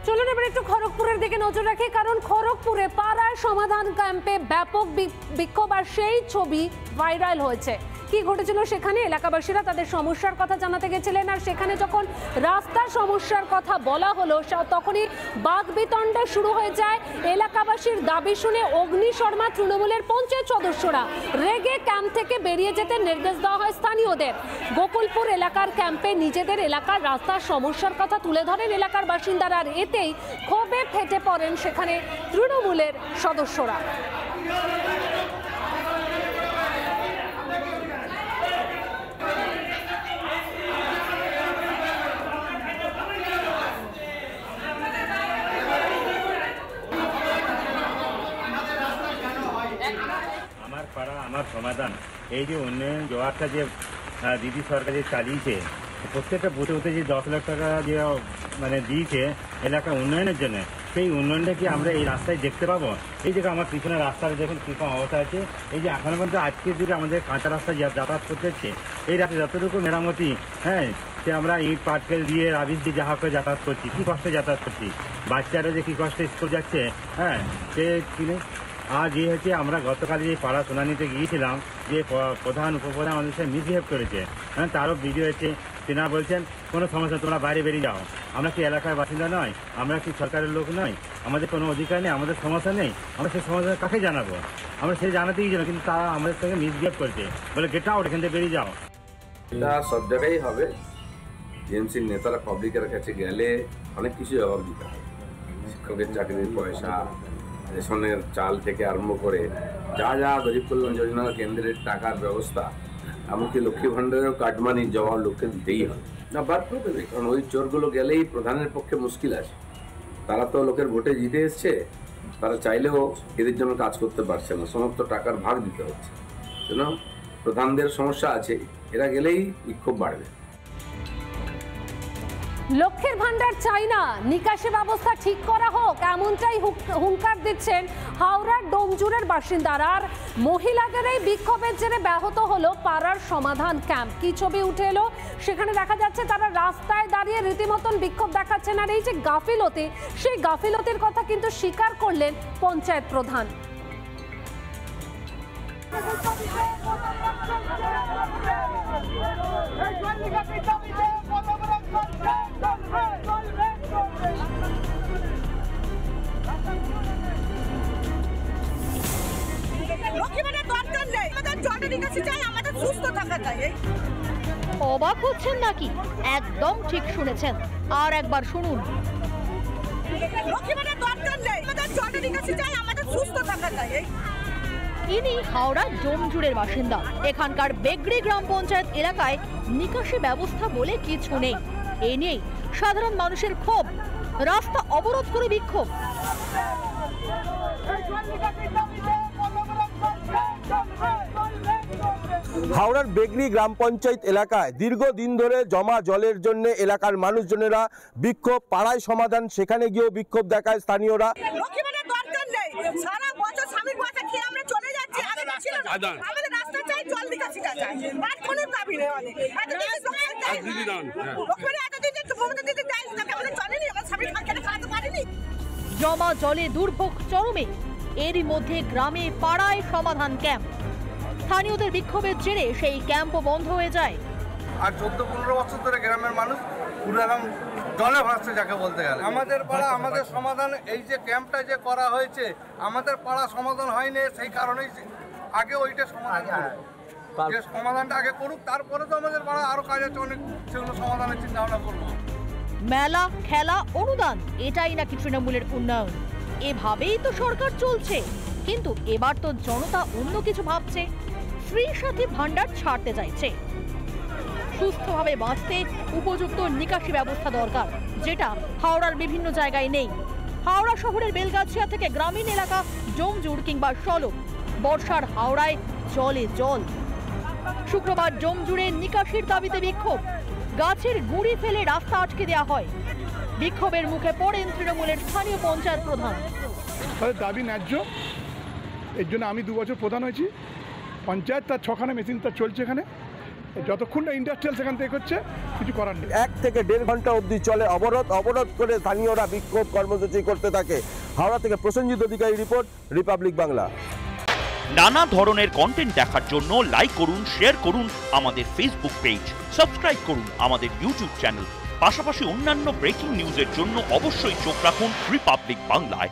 চলুন এবার একটু খড়গপুরের দিকে নজর রাখি, কারণ খড়গপুরে পাড়ায় সমাধান ক্যাম্পে ব্যাপক বিক্ষোভ আর সেই ছবি ভাইরাল হয়েছে। কি ঘটেছিল সেখানে? এলাকাবাসীরা তাদের সমস্যার কথা জানাতে গেছিলেন, আর সেখানে যখন রাস্তার সমস্যার কথা বলা হলো তখনই বাকবিতণ্ডা শুরু হয়ে যায়। এলাকাবাসীর দাবি শুনে অগ্নি শর্মা তৃণমূলের পঞ্চায়েত সদস্যরা রেগে ক্যাম্প থেকে বেরিয়ে যেতে নির্দেশ দেওয়া হয় স্থানীয়দের। গোকুলপুর এলাকার ক্যাম্পে নিজেদের এলাকার রাস্তার সমস্যার কথা তুলে ধরেন এলাকার বাসিন্দারা, আর এতেই ক্ষোভে ফেটে পড়েন সেখানে তৃণমূলের সদস্যরা। আমার পাড়া আমার সমাধান, এই যে উন্নয়ন জোয়ারটা যে দিদি সরকার যে চালিয়েছে, প্রত্যেকটা বুথে বুথে যে 10 লাখ টাকা যে মানে দিয়েছে এলাকা উন্নয়নের জন্য, সেই উন্নয়নটা কি আমরা এই রাস্তায় দেখতে পাবো? এই যে আমার পিছনে রাস্তাটা দেখুন কীরকম অবস্থা আছে। এই যে এখনো পর্যন্ত আজকের দিনে আমাদের কাঁচা রাস্তায় যাতায়াত করতে হচ্ছে, এই রাস্তায় যতটুকু মেরামতি সে আমরা ইট পাটকেল দিয়ে রাবিশ দিয়ে যাহা করে যাতায়াত করছি, কী কষ্টে যাতায়াত করছি, বাচ্চারা যে কী কষ্টে স্কুল যাচ্ছে, সে কিনে। আর যে হচ্ছে আমরা গতকাল যে পাড়া শুনানিতে গিয়েছিলাম, যে প্রধান উপপ্রধান আমাদের সাথে মিসবিহেভ করেছে, তারও ভিডিও হচ্ছে। তেনারা বলছেন কোনো সমস্যা, তোমরা বাইরে বেরিয়ে যাও, আমরা কি এলাকার বাসিন্দা নয়, আমরা কি সরকারের লোক নয়, আমাদের কোনো অধিকার নেই, আমাদের সমস্যা নেই, আমরা সেই সমস্যা কাকে জানাবো? আমরা সেই জানাতেই যাবো, কিন্তু তারা আমাদের সঙ্গে মিসবিহেভ করছে, বলে গেট আউট, এখান থেকে বেরিয়ে যাও। এটা সব জায়গায় হবে। টিএমসির নেতারা পাবলিকের কাছে গেলে অনেক কিছু জবাব দিতে হবে। শিক্ষকের চাকরির পয়সা, রেশনের চাল থেকে আরম্ভ করে যা যা গরিব কল্যাণ যোজনার কেন্দ্রের টাকার ব্যবস্থা, এমনকি লক্ষ্মী ভাণ্ডারেরও কাটমানির জবাব লোককে দিতেই হবে না, বার করে দেবে। কারণ ওই চোরগুলো গেলেই প্রধানের পক্ষে মুশকিল আছে। তারা তো লোকের ভোটে জিতে এসছে, তারা চাইলেও এদের জন্য কাজ করতে পারছে না, সমস্ত টাকার ভাগ দিতে হচ্ছে। প্রধানদের সমস্যা আছে, এরা গেলেই বিক্ষোভ বাড়বে। লক্ষ্মীর ভান্ডার চাই না, নিকাশি ব্যবস্থা ঠিক করা হোক, এমনটাই হুঙ্কার দিচ্ছেন হাওড়ার ডোমজুরের বাসিন্দারা। আর মহিলাদের এই বিক্ষোভের জেরে ব্যাহত হলো পাড়ার সমাধান ক্যাম্প। কি ছবি উঠে এলো সেখানে দেখা যাচ্ছে তারা রাস্তায় দাঁড়িয়ে রীতিমতন বিক্ষোভ দেখাচ্ছেন। আর এই যে গাফিলতি, সেই গাফিলতির কথা কিন্তু স্বীকার করলেন পঞ্চায়েত প্রধান। অবাক হচ্ছেন নাকি? একদম ঠিক শুনেছেন, আর একবার শুনুন। ইনি হাওড়া ডোমজুরের বাসিন্দা। এখানকার বেগড়ি গ্রাম পঞ্চায়েত এলাকায় নিকাশি ব্যবস্থা বলে কিছু নেই। এ নিয়েই সাধারণ মানুষের ক্ষোভ, রাস্তা অবরোধ করে বিক্ষোভ। হাওড়ার বেগড়ি গ্রাম পঞ্চায়েত এলাকায় দীর্ঘদিন ধরে জমা জলের জন্য এলাকার মানুষজনেরা বিক্ষোভ, পাড়ায় সমাধান, সেখানে গিয়েও বিক্ষোভ দেখায় স্থানীয়রা। জমা জলে দুর্ভোগ চরমে, এরই মধ্যে গ্রামে পাড়ায় সমাধান ক্যাম্প। স্থানীয়দের বিক্ষোভের জেরে সেই ক্যাম্পও বন্ধ হয়ে যায়। আর 14-15 বছর ধরে গ্রামের মানুষ পুরো এখন জলে ভাসছে যাকে বলতে গেলে। আমাদের পাড়া আমাদের সমাধান, এই যে ক্যাম্পটা যে করা হয়েছে, আমাদের পাড়া সমাধান হয়নি, সেই কারণেই আগে ওইটা সমাধান করুক, যে সমাধানটা আগে করুক, তারপরে তো আমাদের পাড়া আরো কাজ আছে অনেক, সেগুলো সমাধানের চিন্তা ভাবনা করবো। মেলা, খেলা, অনুদান, এটাই নাকি তৃণমূলের উন্নয়ন? এভাবেই তো সরকার চলছে। কিন্তু এবার তো জনতা অন্য কিছু ভাবছে, স্ত্রী সাথী ভান্ডার ছাড়তে চাইছে। সুস্থভাবে বাঁচতে উপযুক্ত নিকাশি ব্যবস্থা দরকার, যেটা হাওড়ার বিভিন্ন জায়গায় নেই। হাওড়া শহরের বেলগাছিয়া থেকে গ্রামীণ এলাকা ডোমজুর কিংবা সলক, বর্ষার হাওড়ায় জলে জল। শুক্রবার ডোমজুড়ে নিকাশির দাবিতে বিক্ষোভ, গাছের গুঁড়ি ফেলে রাস্তা আটকে দেওয়া হয়। বিক্ষোভের মুখে পড়েন তৃণমূলের স্থানীয় পঞ্চায়েত প্রধান। দাবি ন্যায্য, এর জন্য আমি 2 বছর প্রধান হয়েছি। পঞ্চায়েত তার 6খানা মেশিন তার চলছে এখানে, যতক্ষণ না ইন্ডাস্ট্রিয়াল সেখান থেকে হচ্ছে কিছু করার নেই। 1 থেকে 1.5 ঘন্টা অবধি চলে অবরোধ করে স্থানীয়রা বিক্ষোভ কর্মসূচি করতে থাকে। হাওড়া থেকে প্রসেনজিৎ অধিকারী রিপোর্ট, রিপাবলিক বাংলা। নানা ধরনের কন্টেন্ট দেখার জন্য লাইক করুন, শেয়ার করুন আমাদের ফেসবুক পেজ, সাবস্ক্রাইব করুন আমাদের ইউটিউব চ্যানেল। পাশাপাশি অন্যান্য ব্রেকিং নিউজের জন্য অবশ্যই চোখ রাখুন রিপাবলিক বাংলায়।